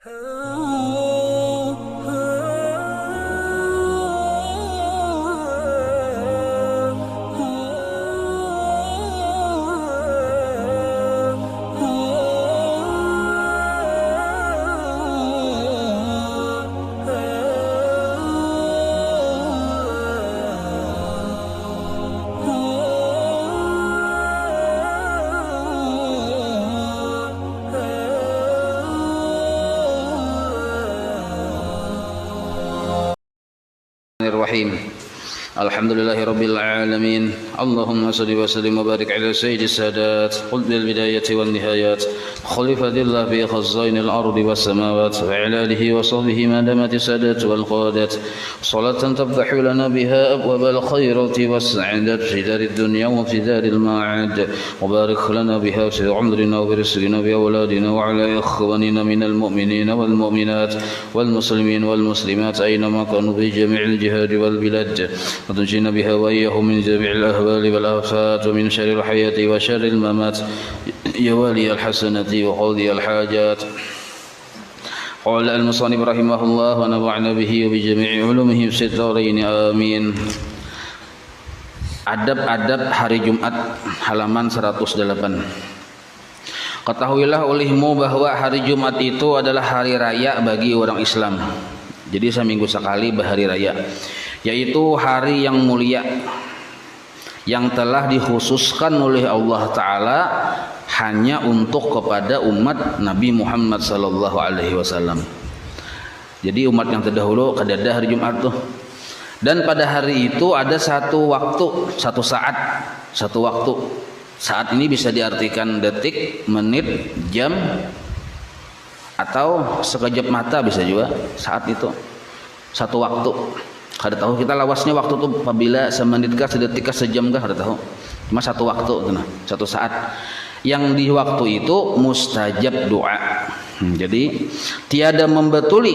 Bismillahirrahmanirrahim. Alhamdulillahirabbil alamin. Allahumma shalli wa sallim wa barik ala sayyidis sadat qutbil bidayati wan nihayat khalifatillah fi khazainil ardi was samawat wa ala alihi wa sahbihi ma damati sadat wal qadat salatan taftahu lana biha abwabal khairati was sa'adat fi darid dunya wa fi daril ma'ad wa barik lana biha fi umrina wa rizqina wa awladina wa ala ikhwanina minal mu'minina wal mu'minat wal muslimin wal muslimat aina ma kanu fi jami'il jihad wal bilad وتنجينا بها وإياهم من جميع الأهوال والآفات ومن شر الحياة وشر الممات يا والي الحسنة وقاضي الحاجات. قال المصنف رحمه الله ونفعنا به وبجميع علومه في الدارين آمين. Adab-adab hari Jumat halaman 108. Ketahuilah olehmu bahwa hari Jumat itu adalah hari raya bagi orang Islam. Jadi seminggu sekali berhari raya, yaitu hari yang mulia yang telah dikhususkan oleh Allah Ta'ala hanya untuk kepada umat Nabi Muhammad sallallahu alaihi wasallam. Jadi umat yang terdahulu kadada hari Jumat tuh. Dan pada hari itu ada satu waktu, satu saat, satu waktu. Saat ini bisa diartikan detik, menit, jam, atau sekejap mata bisa juga. Saat itu satu waktu. Kada tahu kita lawasnya waktu itu apabila semenitkah, sedetikah, sejamkah, kada tahu. Cuma satu waktu, satu saat. Yang di waktu itu mustajab doa. Jadi tiada membetuli,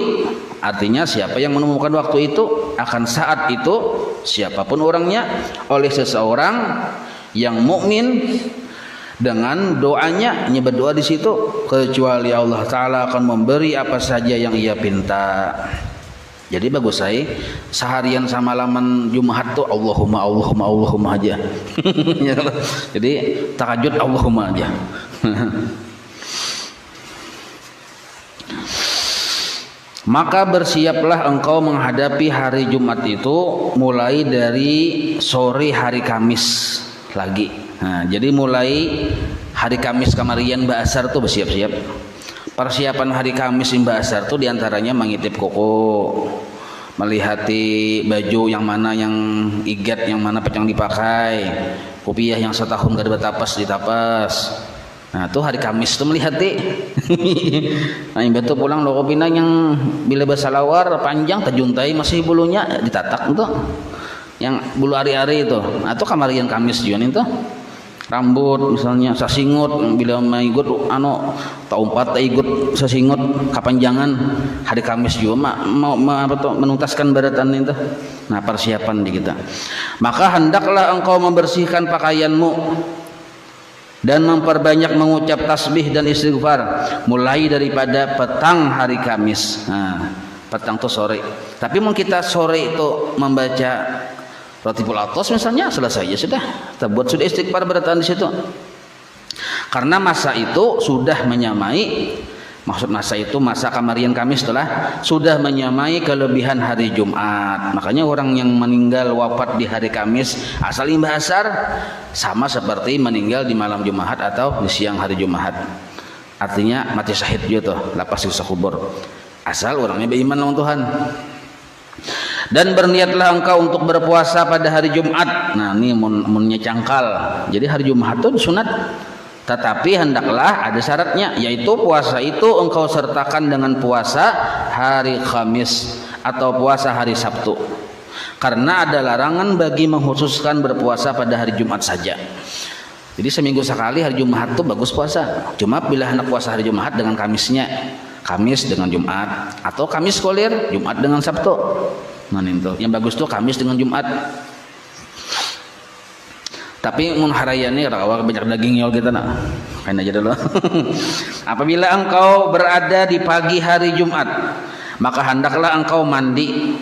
artinya siapa yang menemukan waktu itu akan saat itu siapapun orangnya oleh seseorang yang mukmin dengan doanya, berdoa di situ, kecuali Allah Ta'ala akan memberi apa saja yang ia pinta. Jadi bagus saya seharian sama laman Jumat tuh Allahumma Allahumma Allahumma aja. Jadi tahajud Allahumma aja. Maka bersiaplah engkau menghadapi hari Jumat itu mulai dari sore hari Kamis lagi. Nah, jadi mulai hari Kamis kamarian Mbak tuh bersiap-siap. Persiapan hari Kamis Mbak Asar tuh diantaranya mengitip koko, melihati baju yang mana yang igat, yang mana pecang dipakai, kopiah yang setahun gak ada tapas ditapas. Nah tuh hari Kamis tuh melihati. Nah Mbak tuh pulang lo kopina yang bila bersalawar panjang terjuntai masih bulunya ditatak tuh, yang bulu ari-ari itu. Nah tuh kamarian Kamis juga nih tuh. Rambut misalnya sasingut, bila maigut taumpat igut sasingut kapanjangan hari Kamis juga mau menuntaskan baratan itu. Nah persiapan di kita. Maka hendaklah engkau membersihkan pakaianmu dan memperbanyak mengucap tasbih dan istighfar mulai daripada petang hari Kamis. Nah, petang itu sore. Tapi mau kita sore itu membaca Ratibul Atos misalnya selesai ya sudah, kita buat sudah istighfar bertahan di situ. Karena masa itu sudah menyamai, maksud masa itu masa kamarian Kamis telah sudah menyamai kelebihan hari Jumat. Makanya orang yang meninggal wafat di hari Kamis asal Mbah Asar sama seperti meninggal di malam Jumat atau di siang hari Jumat. Artinya mati syahid gitu, lapas siksa kubur. Asal orangnya beriman lawan Tuhan. Dan berniatlah engkau untuk berpuasa pada hari Jumat. Nah ini munnya cangkal. Jadi hari Jumat itu sunat. Tetapi hendaklah ada syaratnya, yaitu puasa itu engkau sertakan dengan puasa hari Kamis atau puasa hari Sabtu. Karena ada larangan bagi mengkhususkan berpuasa pada hari Jumat saja. Jadi seminggu sekali hari Jumat itu bagus puasa. Cuma bila hendak puasa hari Jumat dengan Kamisnya, Kamis dengan Jumat, atau Kamis kolir, Jumat dengan Sabtu. Nah itu yang bagus tuh Kamis dengan Jumat. Tapi mun harayani rawa banyak daging yol kita nak. Kain aja dulu. Apabila engkau berada di pagi hari Jumat, maka hendaklah engkau mandi.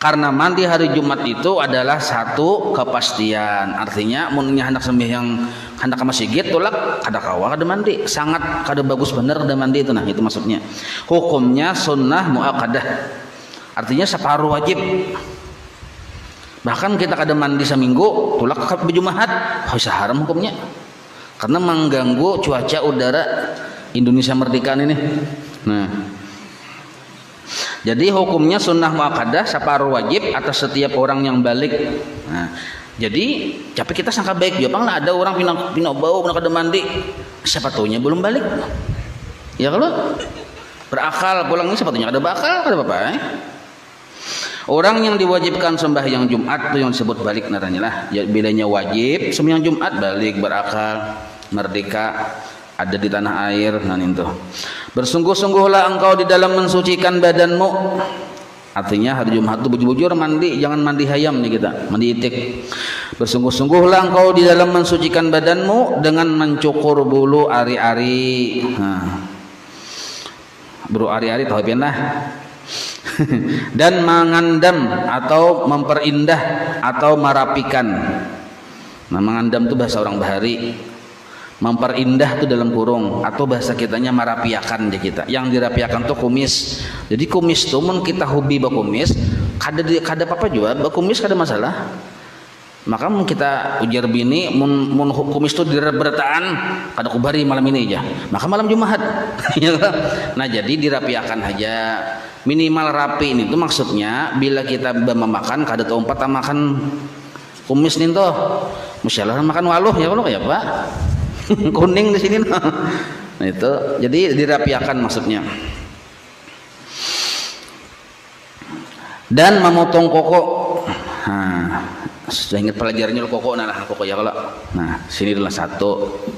Karena mandi hari Jumat itu adalah satu kepastian. Artinya mun hendak sembahyang hendak ke masjid tulak kada kawa kada mandi. Sangat kada bagus bener kada mandi itu, nah itu maksudnya. Hukumnya sunnah muakkadah. Artinya separuh wajib. Bahkan kita kada mandi seminggu tulak ke Jumat, bisa haram hukumnya. Karena mengganggu cuaca udara Indonesia merdeka ini. Nah, jadi hukumnya sunnah muakkadah separuh wajib atas setiap orang yang balik. Nah, jadi tapi kita sangka baik juga lah ada orang pindah bau kada mandi, siapa tahunya belum balik. Ya kalau berakal pulangnya siapa tahunya ada bakal kada apa-apa. Orang yang diwajibkan sembahyang Jumat itu yang disebut balik naranya lah. Ya, bedanya wajib sembahyang Jumat balik berakal merdeka ada di tanah air. Nah itu. Bersungguh-sungguhlah engkau di dalam mensucikan badanmu. Artinya hari Jumat itu bujur-bujur mandi, jangan mandi hayam nih kita, mandi itik. Bersungguh-sungguhlah engkau di dalam mensucikan badanmu dengan mencukur bulu ari-ari. Nah. Bulu ari-ari tahu pian lah. Dan mengandam atau memperindah atau merapikan. Nah, mengandam itu bahasa orang Bahari. Memperindah itu dalam kurung atau bahasa kitanya merapiakan aja kita. Yang dirapiakan tuh kumis. Jadi kumis tuh mun kita hobi bakumis, kada apa-apa juga, bakumis kada masalah. Maka mun kita ujar bini mun kumis tuh direbertaan kada kubari malam ini aja. Maka malam Jumat. Nah, jadi dirapiakan aja. Minimal rapi ini tuh maksudnya bila kita memakan kada tahu umpat makan kumis nih tuh. Musyalah makan waluh ya kalau kayak Pak. Kuning di sini nah itu jadi dirapiakan maksudnya. Dan memotong koko. Nah, sudah ingat pelajarannya koko nah koko ya kalau. Nah, sini dulu satu.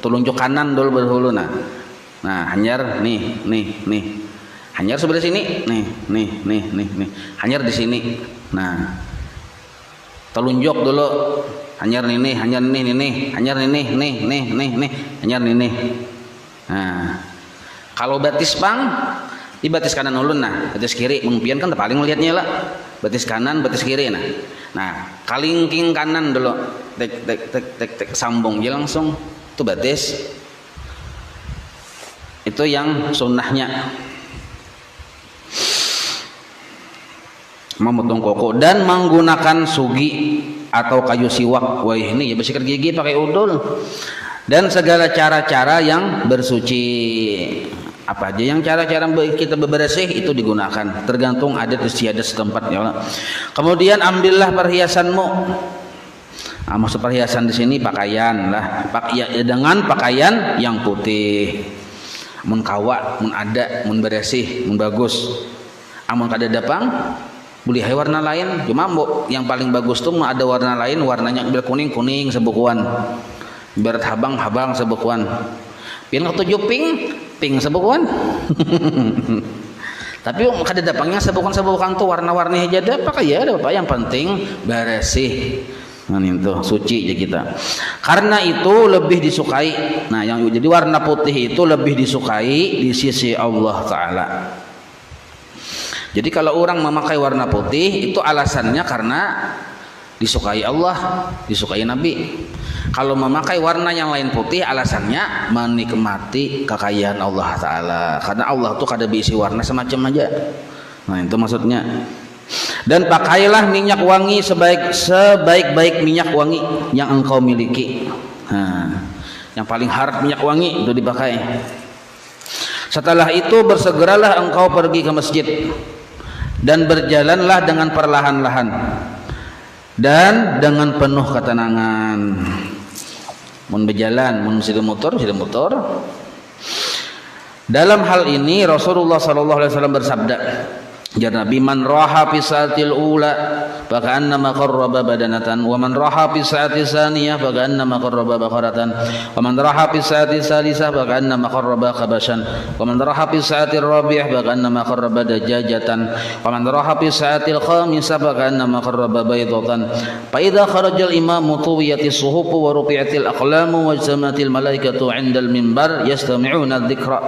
Telunjuk kanan dulu berhulu nah. Nah, hanyar nih. Hanyar sebelah sini. Nih. Hanyar di sini. Nah. Telunjuk dulu. Hanyar nih, hanyar nih, hanyar nih, hanyar nih. Nah, kalau batis pang, di batis kanan ulun nah, batis kiri, mungkin kan paling melihatnya lah, batis kanan, batis kiri nah. Nah, kalingking kanan dulu, tek sambung aja langsung, itu batis. Itu yang sunnahnya. Memotong koko dan menggunakan sugi atau kayu siwak. Wah ini ya bersikat gigi pakai udul dan segala cara-cara yang bersuci. Apa aja yang cara-cara kita bebersih itu digunakan tergantung adat istiadat setempat ya. Kemudian ambillah perhiasanmu. Nah, maksud perhiasan di sini pakaian lah. Dengan pakaian yang putih. Mun kawa, mun ada, mun bersih, mun bagus. Amun kada dapang boleh hai warna lain, cuma yang paling bagus tuh ada warna lain, warnanya biar kuning sebukuan, biar habang sebukuan, pian ketujuh pink sebukuan. Tapi kada dapangnya sebukuan tuh warna-warni aja ada apa ya ada apa yang penting bersih. Nah itu suci ya kita. Karena itu lebih disukai. Nah yang jadi warna putih itu lebih disukai di sisi Allah Taala. Jadi kalau orang memakai warna putih itu alasannya karena disukai Allah, disukai Nabi. Kalau memakai warna yang lain putih alasannya menikmati kekayaan Allah Ta'ala. Karena Allah tuh kada diisi warna semacam aja. Nah itu maksudnya. Dan pakailah minyak wangi sebaik-baik minyak wangi yang engkau miliki. Nah, yang paling harap minyak wangi itu dipakai. Setelah itu bersegeralah engkau pergi ke masjid. Dan berjalanlah dengan perlahan-lahan dan dengan penuh ketenangan. Mun berjalan, mun sida motor. Dalam hal ini Rasulullah sallallahu alaihi wasallam bersabda, Jar Nabi, man raha fi sa'atil ula faka'annama qarraba badanatan, wa man raha fi sa'ati tsaniyah faka'annama qarraba baqaratan, wa man raha fi sa'ati tsalisah faka'annama qarraba khabashan, wa man raha fi sa'ati rabi'ah faka'annama qarraba dajajatan, wa man raha fi sa'atil khamisah faka'annama qarraba baydatan. Fa idza kharajal imamu tuwiyatis suhufu wa rufi'atil aqlamu wa ijtamatil malaikatu 'indal minbar yastami'una dzikra.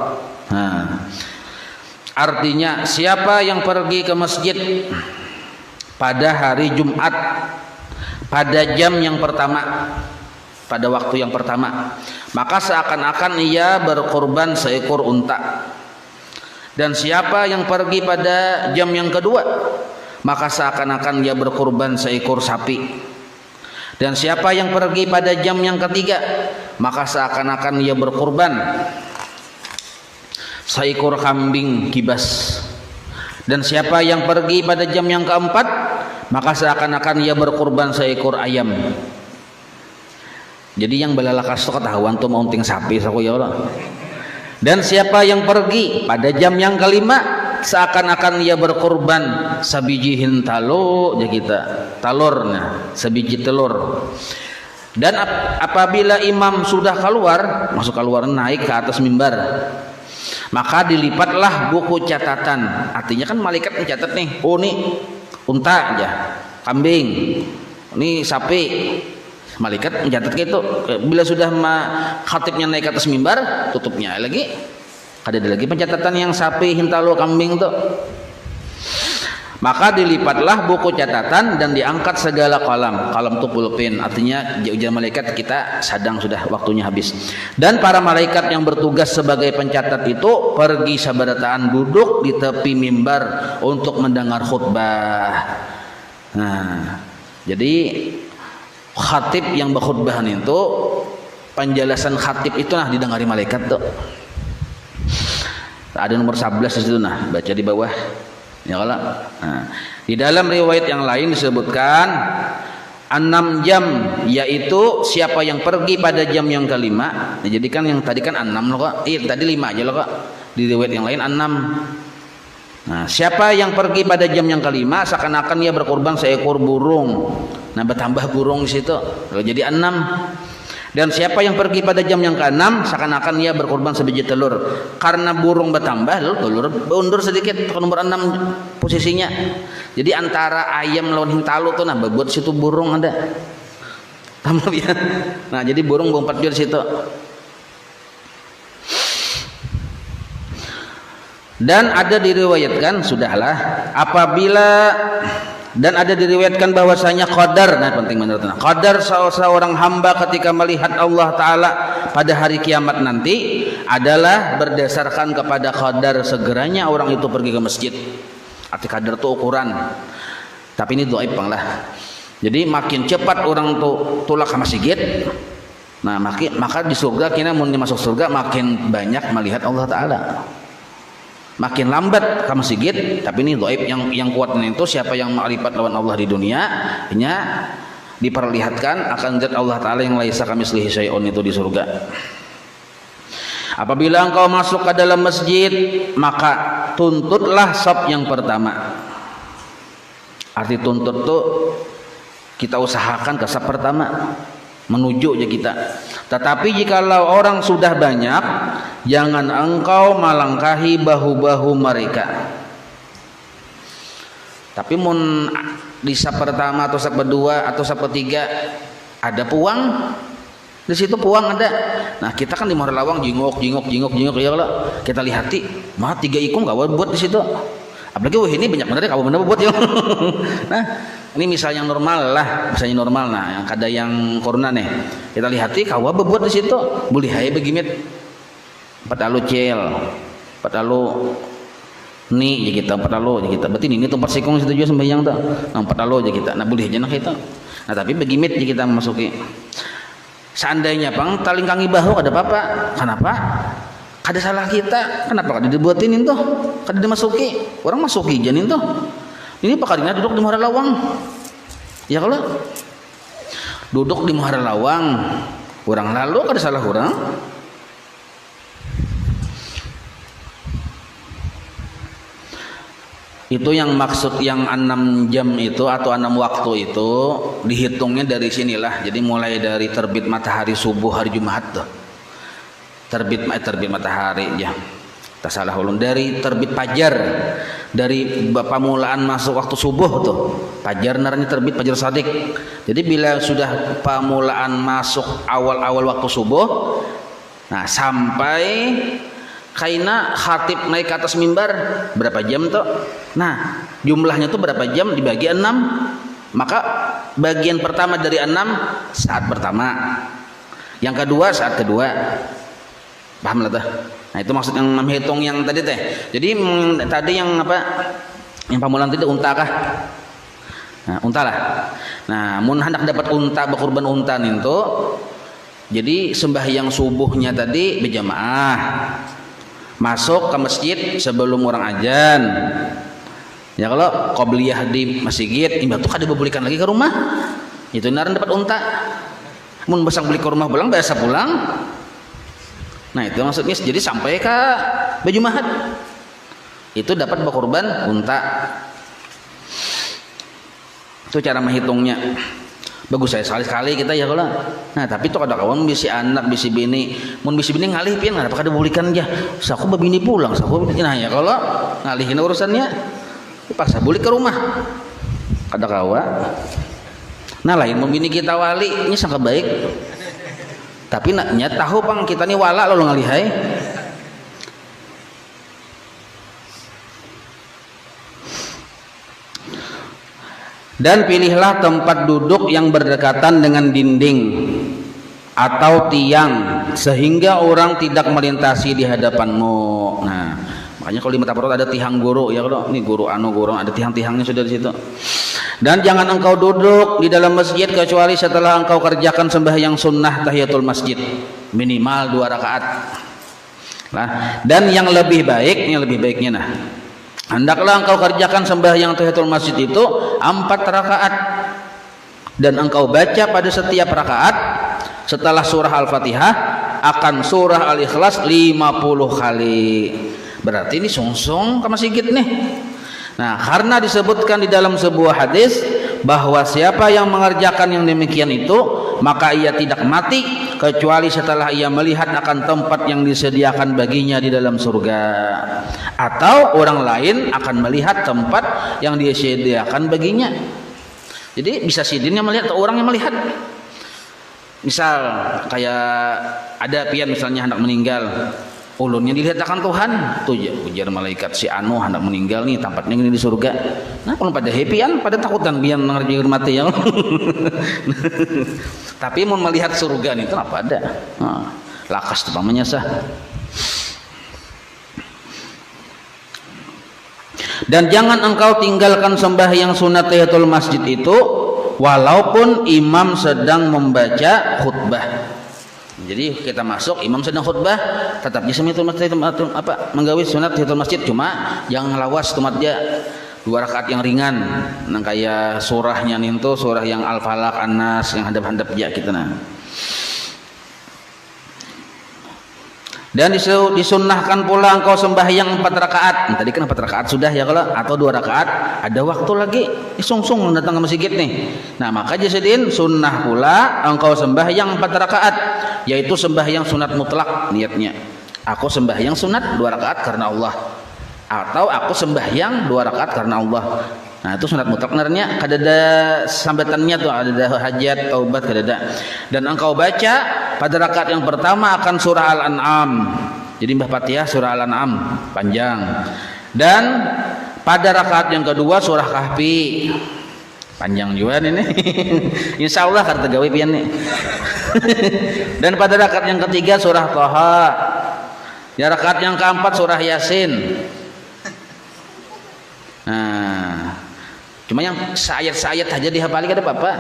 Artinya, siapa yang pergi ke masjid pada hari Jumat pada jam yang pertama, pada waktu yang pertama, maka seakan-akan ia berkorban seekor unta. Dan siapa yang pergi pada jam yang kedua, maka seakan-akan ia berkorban seekor sapi. Dan siapa yang pergi pada jam yang ketiga, maka seakan-akan ia berkorban seekor kambing kibas. Dan siapa yang pergi pada jam yang keempat, maka seakan-akan ia berkorban seekor ayam. Jadi yang belalakas itu ketahuan tuh maunting sapi saku ya Allah. Dan siapa yang pergi pada jam yang kelima, seakan-akan ia berkorban sabiji hintalo ya kita talurnya, sabiji telur. Dan apabila imam sudah keluar, masuk keluar naik ke atas mimbar, maka dilipatlah buku catatan. Artinya kan malaikat mencatat nih, oh nih unta aja, kambing, ini sapi. Malaikat mencatat gitu. Bila sudah khatibnya naik ke atas mimbar, tutupnya lagi. Ada lagi pencatatan yang sapi, hintalo, kambing tuh. Maka dilipatlah buku catatan dan diangkat segala kalam. Kalam itu pulpen, artinya ujar malaikat kita sadang sudah waktunya habis. Dan para malaikat yang bertugas sebagai pencatat itu pergi sabarataan duduk di tepi mimbar untuk mendengar khutbah. Nah, jadi khatib yang berkhutbah itu, penjelasan khatib itu nah didengari malaikat tuh. Ada nomor 11 di situ nah, baca di bawah. Ya kalau di dalam riwayat yang lain disebutkan 6 jam, yaitu siapa yang pergi pada jam yang kelima. Nah, jadi kan yang tadi kan 6 loh kok. Tadi 5 aja loh kok. Di riwayat yang lain 6. Nah, siapa yang pergi pada jam yang kelima, seakan-akan ia berkorban seekor burung. Nah, bertambah burung di situ. Jadi 6. Dan siapa yang pergi pada jam yang ke-6, seakan-akan ia berkorban sebiji telur. Karena burung bertambah, lalu telur berundur sedikit ke nomor 6 posisinya. Jadi antara ayam lawan hintalo tuh nah buat situ burung ada. Tambah ya. Nah, jadi burung bompat di situ. Dan ada diriwayatkan sudahlah apabila dan ada diriwayatkan bahwasanya qadar, nah penting menurut qadar seorang hamba ketika melihat Allah Ta'ala pada hari kiamat nanti adalah berdasarkan kepada qadar segeranya orang itu pergi ke masjid. Arti qadar itu ukuran, tapi ini dhaif bang lah. Jadi makin cepat orang tuh tulak ke masjid, nah maka di surga kita mau masuk surga makin banyak melihat Allah Ta'ala. Makin lambat ke masjid, tapi ini dhaif. Yang kuat itu siapa yang ma'rifat lawan Allah di dunia, nya diperlihatkan akan zat Allah Ta'ala yang laisa kamitslihi syai'un itu di surga. Apabila engkau masuk ke dalam masjid, maka tuntutlah shaf yang pertama. Arti tuntut tuh kita usahakan ke shaf pertama, menuju aja kita. Tetapi jikalau orang sudah banyak, jangan engkau melangkahi bahu-bahu mereka. Tapi mun di shaf pertama atau shaf kedua atau shaf ketiga ada puang, di situ puang ada. Nah, kita kan di Mahalawang jingok ya kalau kita lihati, mah 3 ikung gak buat di situ. Apalagi ini banyak bener kamu bener buat ya. Nah, ini misalnya normal lah, misalnya normal nah, yang kada yang corona nih. Kita lihati kawa bebuat di situ, boleh haye begimit. 4 alu cel, 4 alu ni je kita, 4 alu je kita. Berarti ini tempat sikung situ juga sembahyang tuh. Nah, 4 alu je kita. Nah, boleh aja nah kita. Nah, tapi begimit je kita masuki. Seandainya bang talingkangi bahu ada apa-apa. Kenapa? Kada salah kita. Kenapa kada dibuatin itu? Kada dimasuki. Orang masuki janin tuh. Ini pakadina duduk di Mahalawang. Ya kalau duduk di Mahalawang, orang lalu kada salah orang. Itu yang maksud yang 6 jam itu atau 6 waktu itu dihitungnya dari sinilah. Jadi mulai dari terbit matahari subuh hari Jumat tuh. Terbit matahari ya. Tak salah ulun, dari terbit fajar, dari pamulaan masuk waktu subuh tuh. Fajar naranya terbit fajar shadiq. Jadi bila sudah pamulaan masuk awal-awal waktu subuh, nah sampai kaina khatib naik ke atas mimbar berapa jam tuh? Nah, jumlahnya tuh berapa jam dibagi 6. Maka bagian pertama dari 6 saat pertama. Yang kedua saat kedua. Paham lah tuh? Nah, itu maksud yang menghitung yang tadi teh. Jadi tadi yang apa? Yang pamulan tadi unta kah? Nah, unta lah. Nah, mun hendak dapat unta berkurban unta itu, jadi sembahyang subuhnya tadi berjamaah. Masuk ke masjid sebelum orang azan. Ya kalau qobliyah di masjid, imbah tuh kada bebulikan lagi ke rumah. Itu naran dapat unta. Mun besang beli ke rumah pulang biasa pulang. Nah, itu maksudnya jadi sampai ke Bajumahat. Itu dapat berkurban unta. Itu cara menghitungnya. Bagus saya sekali-sekali kita ya kalau. Nah, tapi tuh ada kawan bisi anak, bisi bini, mun bisi bini ngalih pian apa kada bulikan aja. Saku babini pulang, saku nah ya kalau ngalihin urusannya dipaksa bulik ke rumah. Kada kawa. Nah, lain mun bini kita wali nya sangka baik. Tapi naknya tahu pang kita nih wala lalu ngalihai. Dan pilihlah tempat duduk yang berdekatan dengan dinding atau tiang sehingga orang tidak melintasi di hadapanmu. Nah, makanya kalau di mata perut ada tiang guru ya, kalau ini guru ada tiang-tiangnya sudah di situ. Dan jangan engkau duduk di dalam masjid kecuali setelah engkau kerjakan sembahyang sunnah tahiyatul masjid minimal 2 rakaat. Nah, dan yang lebih baiknya nah, hendaklah engkau kerjakan sembahyang tahiyatul masjid itu 4 rakaat dan engkau baca pada setiap rakaat setelah surah Al-Fatihah akan surah Al-Ikhlas 50 kali. Berarti ini sungsung ke masjid nih. Nah, karena disebutkan di dalam sebuah hadis bahwa siapa yang mengerjakan yang demikian itu maka ia tidak mati kecuali setelah ia melihat akan tempat yang disediakan baginya di dalam surga, atau orang lain akan melihat tempat yang disediakan baginya. Jadi bisa sidinnya melihat atau orang yang melihat. Misal kayak ada pian misalnya hendak meninggal, ulunnya dilihat akan Tuhan tuh ya, ujar malaikat si anu hendak meninggal nih tempatnya ini di surga. Nah, kalau pada happyan pada takutan biar ngerjain mati ya. Tapi mau melihat surga nih kenapa ada? Nah, lakas namanya sah. Dan jangan engkau tinggalkan sembahyang sunat tahiyatul masjid itu walaupun imam sedang membaca khutbah. Jadi kita masuk imam sedang khutbah tetap jismitul masjid apa menggawi sunat tahiyatul masjid, cuma jangan lawas tumatnya 2 rakaat yang ringan nang kayak surahnya nintu surah yang Al-Falaq An-Nas yang hadap-hadap ya kita nah. Dan disunnahkan pula engkau sembahyang 4 rakaat. Tadi kan 4 rakaat sudah ya kalau, atau 2 rakaat ada waktu lagi sungsung datang ke masjid nih. Nah, maka jadiin sunnah pula engkau sembahyang 4 rakaat, yaitu sembahyang sunat mutlak niatnya. Aku sembahyang sunat 2 rakaat karena Allah, atau aku sembahyang 2 rakaat karena Allah. Nah, itu sunat mutlak narnya kadada sambatannya tuh ada hajat taubat kadada. Dan engkau baca pada rakaat yang pertama akan surah Al-An'am. Jadi Mbah Fatihah surah Al-An'am panjang. Dan pada rakaat yang kedua surah Kahfi. Panjang juga ini. Insyaallah kartu gawe pian nih. Dan pada rakaat yang ketiga surah Thaha. Ya, rakaat yang keempat surah Yasin. Nah, cuma yang ayat-ayat aja dihafali kada apa-apa.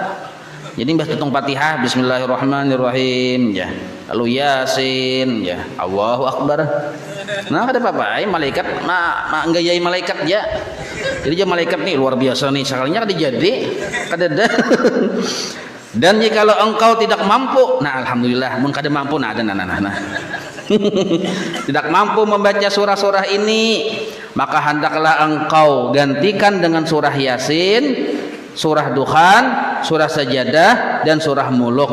Jadi mbah tutung Fatihah bismillahirrahmanirrahim ya, lalu Yasin ya, Allahu Akbar. Nah, kada apa-apa, malaikat nggayai malaikat ya. Jadi dia malaikat nih luar biasa nih, sekalinya kada jadi kada ada. Dan jikalau engkau tidak mampu, nah alhamdulillah mun kada mampu nah ada nah. Tidak mampu membaca surah-surah ini, maka hendaklah engkau gantikan dengan surah Yasin, surah Dukhan, surah Sajadah, dan surah Muluk.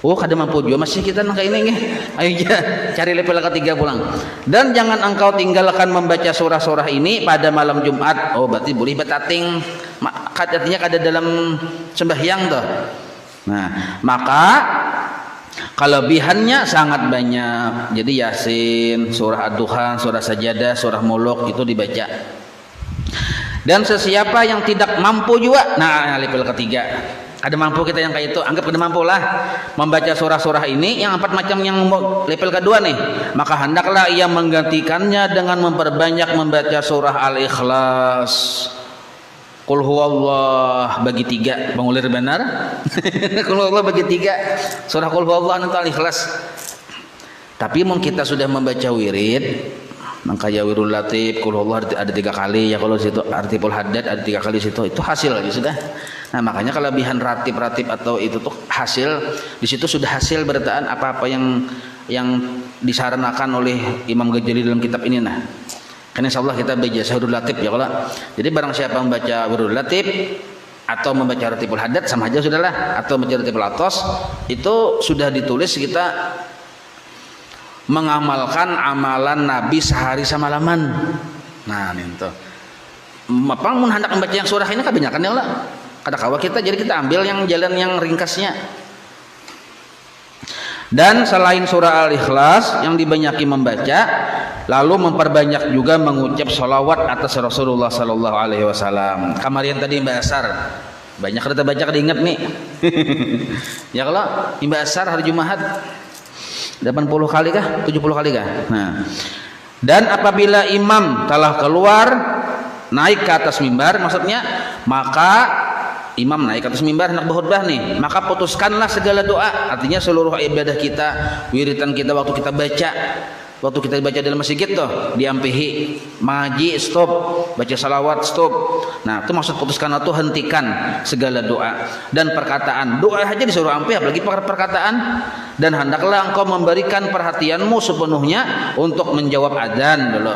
Oh, kada mampu juga masih kita nang ini nggih. Ayo ya, cari level ketiga pulang. Dan jangan engkau tinggalkan membaca surah-surah ini pada malam Jumat. Oh, berarti boleh betating. Artinya kada dalam sembahyang tuh. Nah, maka kelebihannya sangat banyak. Jadi Yasin, surah Ad-Dukhan, surah Sajadah, surah Muluk itu dibaca. Dan sesiapa yang tidak mampu juga, nah level ketiga, ada mampu kita yang kayak itu, anggap kada mampu lah membaca surah-surah ini yang 4 macam yang level kedua nih, maka hendaklah ia menggantikannya dengan memperbanyak membaca surah Al-Ikhlas, Qul huwallah bagi 3, pengulir benar. Qul huwallah bagi 3, surah Qul huwallah nanti Al-Ikhlas. Tapi mun kita sudah membaca wirid, maka ya wirul latif, Qul huwallah ada 3 kali ya, kalau situ Artiful Haddad ada 3 kali situ, itu hasil lagi sudah. Nah, makanya kelebihan ratib atau itu tuh hasil, di situ sudah hasil bertaan apa-apa yang disarankan oleh Imam Ghazali dalam kitab ini. Nah, kan insyaallah kita baca Wirul Latif ya kalau. Jadi barang siapa membaca Wirul Latif atau membaca Ratibul Haddad sama aja sudahlah, atau membaca Ratibul Atos, itu sudah ditulis kita mengamalkan amalan Nabi sehari semalaman. Nah, itu. Apa mun hendak membaca yang surah ini kebanyakan ya Allah. Kada kawa kita, jadi kita ambil yang jalan yang ringkasnya. Dan selain surah Al-Ikhlas yang dibanyaki membaca, lalu memperbanyak juga mengucap sholawat atas Rasulullah sallallahu alaihi wasallam. Kamarian tadi Mbak Asar, banyak kita baca kada ingat nih. Ya kalau Mbak Asar hari Jumat 80 kali kah? 70 kali kah? Nah. Dan apabila imam telah keluar naik ke atas mimbar, maksudnya maka imam naik ke atas mimbar hendak berkhutbah nih, maka putuskanlah segala doa. Artinya seluruh ibadah kita, wiritan kita waktu kita baca dalam masjid tuh diampihi, maji stop, baca salawat stop. Nah, itu maksud putuskan itu hentikan segala doa dan perkataan. Doa aja disuruh ampih, apalagi perkataan. Dan hendaklah engkau memberikan perhatianmu sepenuhnya untuk menjawab adzan dulu.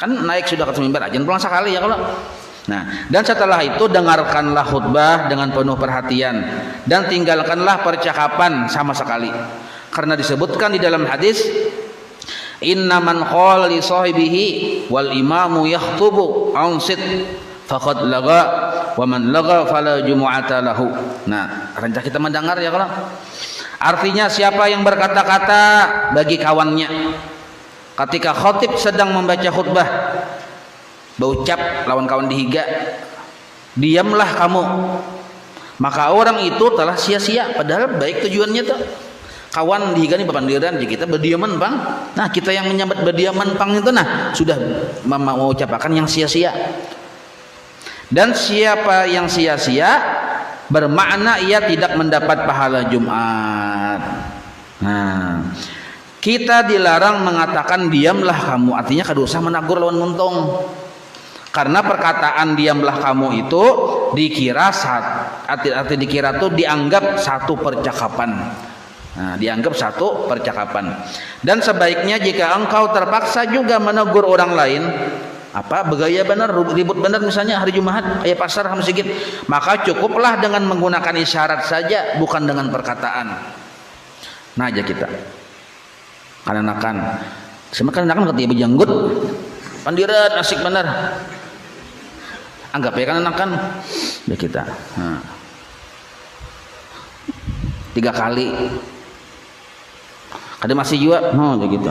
Kan naik sudah ke atas mimbar, adzan pulang sekali ya kalau. Nah, dan setelah itu dengarkanlah khutbah dengan penuh perhatian dan tinggalkanlah percakapan sama sekali. Karena disebutkan di dalam hadis, innaman qala li sahibihi wal imamu yakhutubu ansit faqad laga wa man laga fala jumu'ata lahu. Nah, rencana kita mendengar ya kalau. Artinya siapa yang berkata-kata bagi kawannya ketika khatib sedang membaca khutbah, berucap lawan kawan dihiga, diamlah kamu, maka orang itu telah sia-sia, padahal baik tujuannya tuh. Kawan dihiga ini papandiran, jadi kita berdiaman bang. Nah, kita yang menyambat berdiaman bang itu nah sudah mengucapkan yang sia-sia. Dan siapa yang sia-sia bermakna ia tidak mendapat pahala Jumat. Nah, kita dilarang mengatakan diamlah kamu, artinya kada usah menagur lawan muntung. Karena perkataan diamlah kamu itu dikira arti dikira itu dianggap satu percakapan. Nah, dianggap satu percakapan. Dan sebaiknya jika engkau terpaksa juga menegur orang lain, apa bergaya benar, ribut benar misalnya hari Jumat kayak pasar masjid, maka cukuplah dengan menggunakan isyarat saja, bukan dengan perkataan. Nah aja kita kan semakan ketika berjanggut pandiran asik benar, anggap ya kan ya kita 3 kali ada masih juga gitu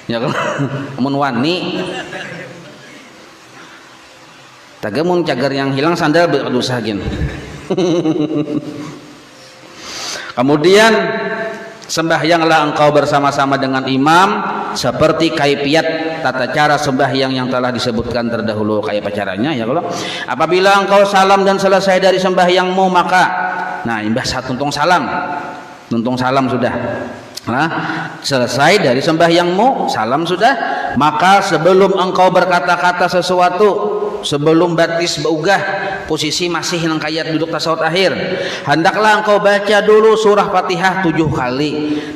ya kan. Mun wani tagamun cagar yang hilang sandal berdosa gin. Kemudian sembahyanglah engkau bersama-sama dengan imam seperti kaifiat tata cara sembahyang yang telah disebutkan terdahulu. Kayak caranya ya kalau apabila engkau salam dan selesai dari sembahyangmu, maka nah imbah tuntung salam sudah. Nah, selesai dari sembahyangmu, salam sudah, maka sebelum engkau berkata-kata sesuatu, sebelum batis beugah, posisi masih nang kayat duduk tasawuf akhir, hendaklah engkau baca dulu surah Fatihah 7 kali.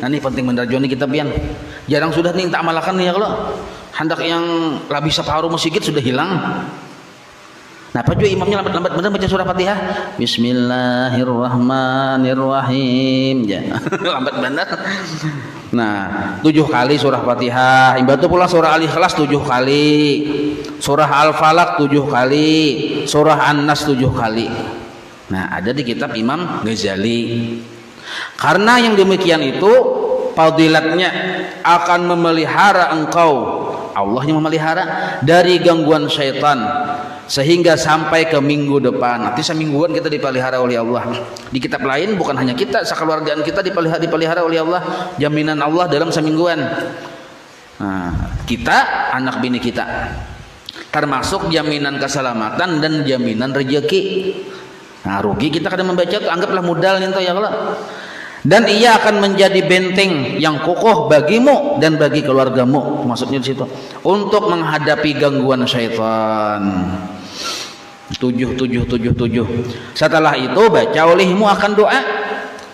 Nah ini penting benar Joni kita pian. Jarang sudah nih tak malakan nih ya kalau. hendak yang labi saparuh masjid sudah hilang. Nah, apa juga imamnya lambat-lambat benar baca surah Fatihah? Bismillahirrahmanirrahim. Ya. Lambat benar. Nah, 7 kali surah Fatihah. Ibadah pula surah Al-Ikhlas 7 kali. Surah Al-Falaq 7 kali. Surah An-Nas 7 kali. Nah, ada di kitab Imam Ghazali. Karena yang demikian itu fadilatnya akan memelihara engkau, Allah yang memelihara dari gangguan syaitan sehingga sampai ke minggu depan. Nanti semingguan kita dipelihara oleh Allah. Di kitab lain bukan hanya kita, sekeluargaan kita dipelihara oleh Allah, jaminan Allah dalam semingguan. Nah, kita, anak bini kita, termasuk jaminan keselamatan dan jaminan rezeki. Nah, rugi kita kadang membaca itu, anggaplah modal nih ya Allah. Dan ia akan menjadi benteng yang kokoh bagimu dan bagi keluargamu, maksudnya di situ, untuk menghadapi gangguan syaitan. 7. Setelah itu baca olehmu akan doa.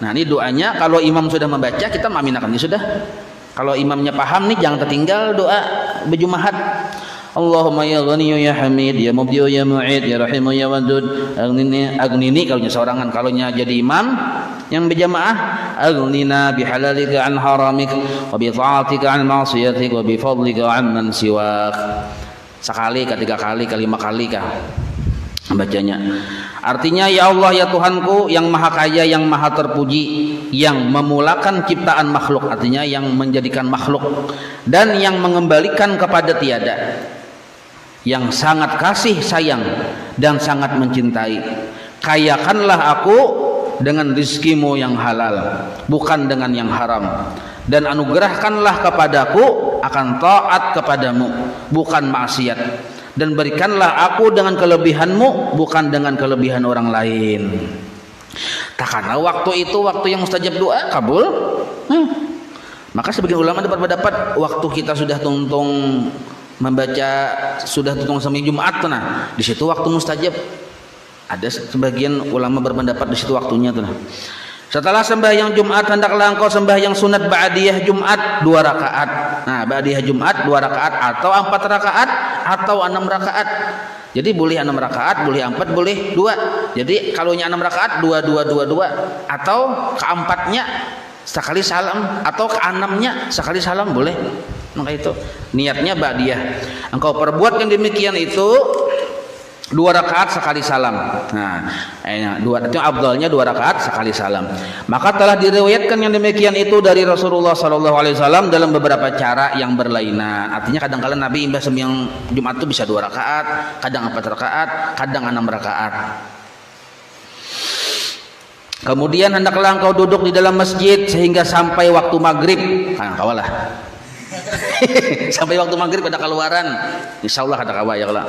Nah, ini doanya kalau imam sudah membaca kita mengaminkan, ini sudah. Kalau imamnya paham nih jangan tertinggal doa berjumahat. Allahumma ya Ghani ya Hamid ya Mubdi ya Mu'id ya Rahim ya Wadud agnini kalau seorangan, kalau jadi imam yang berjamaah aghnina bihalalika an haramik wa bi ta'atika an ma'siyatik wa bi fadlika an man siwak. Sekali, ketiga kali, kelima kali kah bacanya. Artinya, ya Allah ya Tuhanku yang maha kaya, yang maha terpuji, yang memulakan ciptaan makhluk, artinya yang menjadikan makhluk dan yang mengembalikan kepada tiada, yang sangat kasih sayang dan sangat mencintai. Kayakanlah aku dengan rizkimu yang halal, bukan dengan yang haram, dan anugerahkanlah kepadaku akan taat kepadamu, bukan maksiat, dan berikanlah aku dengan kelebihanmu, bukan dengan kelebihan orang lain. Tak karena waktu itu waktu yang mustajab doa kabul. Maka sebagian ulama dapat pendapat waktu kita sudah tungtung membaca, sudah tungtung sampai Jumat, nah di situ waktu mustajab. Ada sebagian ulama berpendapat di situ waktunya tuh. Setelah sembahyang Jumat hendaklah engkau sembahyang sunat ba'diyah Jumat 2 rakaat. Nah, ba'diyah Jumat 2 rakaat atau 4 rakaat atau 6 rakaat. Jadi boleh 6 rakaat, boleh 4, boleh 2. Jadi kalau 6 rakaat 2 atau keempatnya sekali salam atau keenamnya sekali salam boleh. Maka itu niatnya ba'diyah. Engkau perbuat yang demikian itu 2 rakaat sekali salam. Nah, itu afdalnya 2 rakaat sekali salam. Maka telah diriwayatkan yang demikian itu dari Rasulullah SAW dalam beberapa cara yang berlainan. Artinya kadang-kala Nabi imbas sembahyang Jumat itu bisa 2 rakaat, kadang 4 rakaat, kadang 6 rakaat. Kemudian hendaklah engkau duduk di dalam masjid sehingga sampai waktu maghrib. Nah, kawalah. Sampai waktu maghrib ada keluaran, insyaallah ada kawai ya Allah.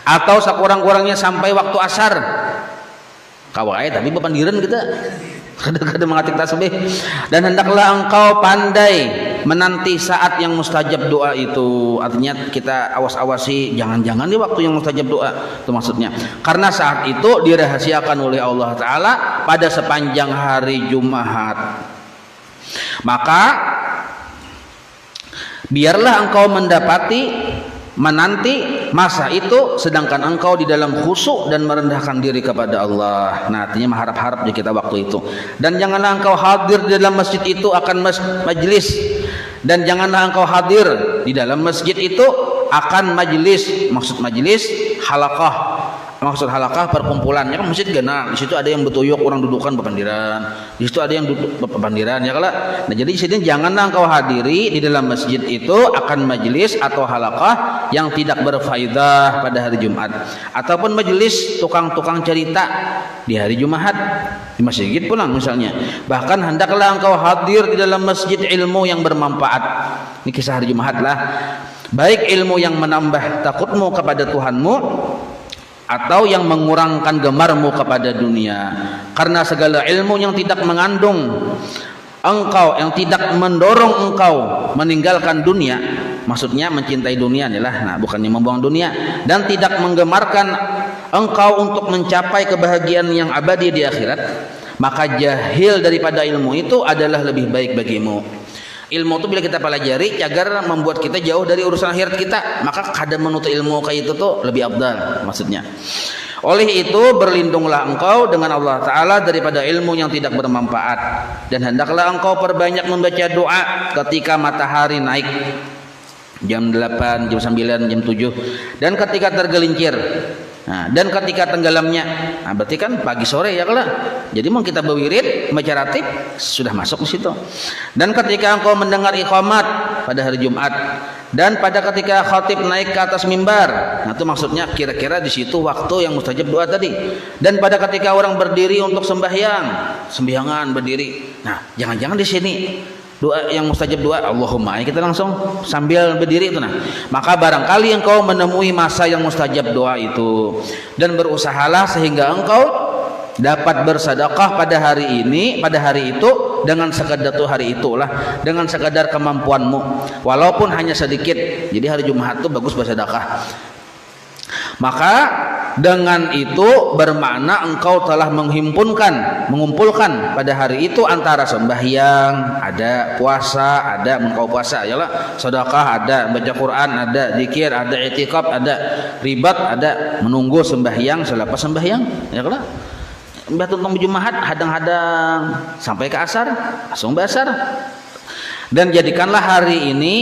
Atau sekurang-kurangnya sampai waktu asar kawai, tapi bepandiran kita kadang-kadang mengatik tasbih. Dan hendaklah engkau pandai menanti saat yang mustajab doa itu. Artinya kita awas-awasi jangan-jangan di waktu yang mustajab doa itu maksudnya, karena saat itu dirahasiakan oleh Allah Ta'ala pada sepanjang hari Jumat. Maka biarlah engkau menanti masa itu sedangkan engkau di dalam khusyuk dan merendahkan diri kepada Allah. Nah, artinya mengharap-harap di kita waktu itu. Dan janganlah engkau hadir di dalam masjid itu akan majlis, dan janganlah engkau hadir di dalam masjid itu akan majlis. Maksud majlis halaqah. Maksud halaqah perkumpulannya kan masjid gana. Di situ ada yang betuyuk orang dudukan bepandiran. Di situ ada yang duduk bepandiran ya kalau. Nah, jadi di sini janganlah engkau hadiri di dalam masjid itu akan majelis atau halaqah yang tidak berfaedah pada hari Jumat, ataupun majelis tukang-tukang cerita di hari Jumat di masjid pulang misalnya. Bahkan hendaklah engkau hadir di dalam masjid ilmu yang bermanfaat. Ini kisah hari Jumat lah. Baik ilmu yang menambah takutmu kepada Tuhanmu atau yang mengurangkan gemarmu kepada dunia. Karena segala ilmu yang tidak mengandung engkau, yang tidak mendorong engkau meninggalkan dunia, maksudnya mencintai dunia inilah, nah bukannya membuang dunia, dan tidak menggemarkan engkau untuk mencapai kebahagiaan yang abadi di akhirat, maka jahil daripada ilmu itu adalah lebih baik bagimu. Ilmu itu bila kita pelajari agar membuat kita jauh dari urusan akhirat kita, maka kadang menuntut ilmu kayak itu tuh lebih afdal maksudnya. Oleh itu berlindunglah engkau dengan Allah Ta'ala daripada ilmu yang tidak bermanfaat, dan hendaklah engkau perbanyak membaca doa ketika matahari naik, jam 8, jam 9, jam 7, dan ketika tergelincir, dan ketika tenggelamnya. Berarti kan pagi sore ya kalau. Jadi mau kita berwirid, baca ratib, sudah masuk di situ. Dan ketika engkau mendengar iqamat pada hari Jumat, dan pada ketika khatib naik ke atas mimbar, itu maksudnya kira-kira di situ waktu yang mustajab doa tadi. Dan pada ketika orang berdiri untuk sembahyangan berdiri. Nah, jangan-jangan di sini doa yang mustajab doa Allahumma, kita langsung sambil berdiri itu. Nah, maka barangkali engkau menemui masa yang mustajab doa itu, dan berusahalah sehingga engkau dapat bersedekah pada hari ini, pada hari itu, dengan sekadar tuh hari itulah, dengan sekadar kemampuanmu, walaupun hanya sedikit. Jadi hari Jumat itu bagus bersedekah. Maka dengan itu bermakna engkau telah mengumpulkan pada hari itu antara sembahyang, ada puasa, ada engkau puasa, yalah, sedekah ada, baca Quran ada, zikir ada, i'tikaf ada, ribat ada, menunggu sembahyang, selepas sembahyang, ya lah. Mbah tuntung Jumat hadang-hadang sampai ke asar, langsung basar. Dan jadikanlah hari ini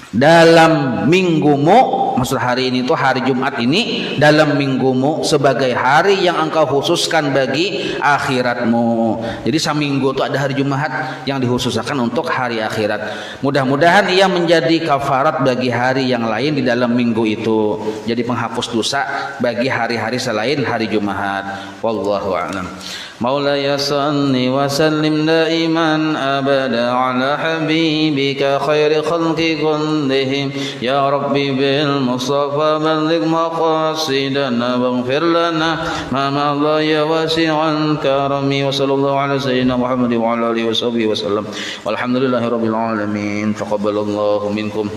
dalam minggumu, maksud hari ini itu hari Jumat ini dalam minggumu sebagai hari yang engkau khususkan bagi akhiratmu. Jadi seminggu itu ada hari Jumat yang dikhususkan untuk hari akhirat. Mudah-mudahan ia menjadi kafarat bagi hari yang lain di dalam minggu itu, jadi penghapus dosa bagi hari-hari selain hari Jumat. Wallahu a'lam. Maulaya salli wa sallim daiman abada ala habibika khairi khalqi kullihim ya rabbi bil mustafa balligh maqasidana waghfir lana ma madha ya wasi'al karami wa sallallahu ala sayyidina Muhammad wa ala alihi wa sahbihi wa sallam walhamdulillahi rabbil alamin taqabbalallahu minkum.